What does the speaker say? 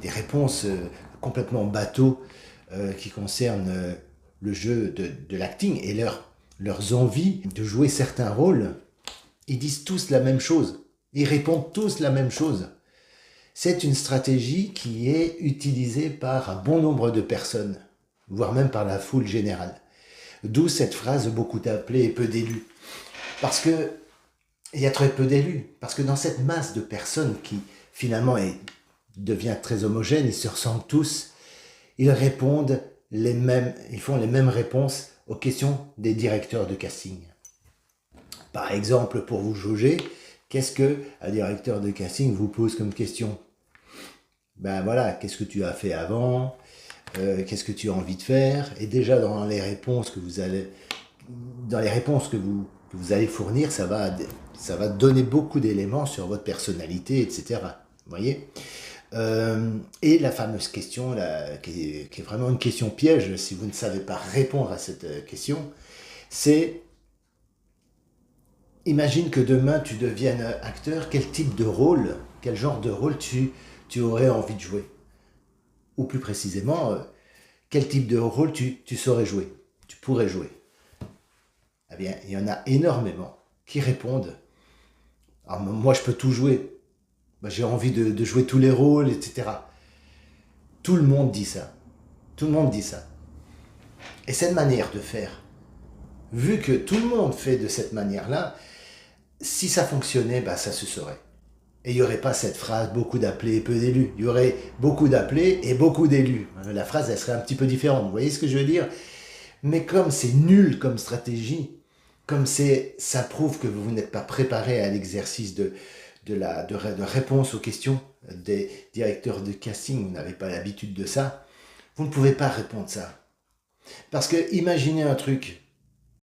des réponses complètement bateaux qui concernent le jeu de l'acting et leurs envies de jouer certains rôles. Ils disent tous la même chose. Ils répondent tous la même chose. C'est une stratégie qui est utilisée par un bon nombre de personnes, voire même par la foule générale. D'où cette phrase beaucoup d'appelés et peu d'élus. Parce que il y a très peu d'élus. Parce que dans cette masse de personnes qui finalement devient très homogène, ils se ressemblent tous, ils répondent ils font les mêmes réponses aux questions des directeurs de casting. Par exemple, pour vous jauger, qu'est-ce qu'un directeur de casting vous pose comme question? Ben voilà, qu'est-ce que tu as fait avant? Qu'est-ce que tu as envie de faire? Et déjà dans les réponses que vous allez fournir, ça va donner beaucoup d'éléments sur votre personnalité, etc. Vous voyez? Et la fameuse question, là, qui est vraiment une question piège, si vous ne savez pas répondre à cette question, c'est: imagine que demain tu deviennes acteur, quel type de rôle, quel genre de rôle tu aurais envie de jouer? Ou plus précisément, quel type de rôle tu saurais jouer, tu pourrais jouer? Eh bien, il y en a énormément qui répondent: alors, moi je peux tout jouer, j'ai envie de jouer tous les rôles, etc. Tout le monde dit ça. Tout le monde dit ça. Et cette manière de faire, vu que tout le monde fait de cette manière-là, si ça fonctionnait, ça se saurait. Et il n'y aurait pas cette phrase beaucoup d'appelés et peu d'élus. Il y aurait beaucoup d'appelés et beaucoup d'élus. La phrase, elle serait un petit peu différente. Vous voyez ce que je veux dire? Mais comme c'est nul comme stratégie, comme ça prouve que vous n'êtes pas préparé à l'exercice de réponse aux questions des directeurs de casting, vous n'avez pas l'habitude de ça, vous ne pouvez pas répondre ça. Parce que imaginez un truc,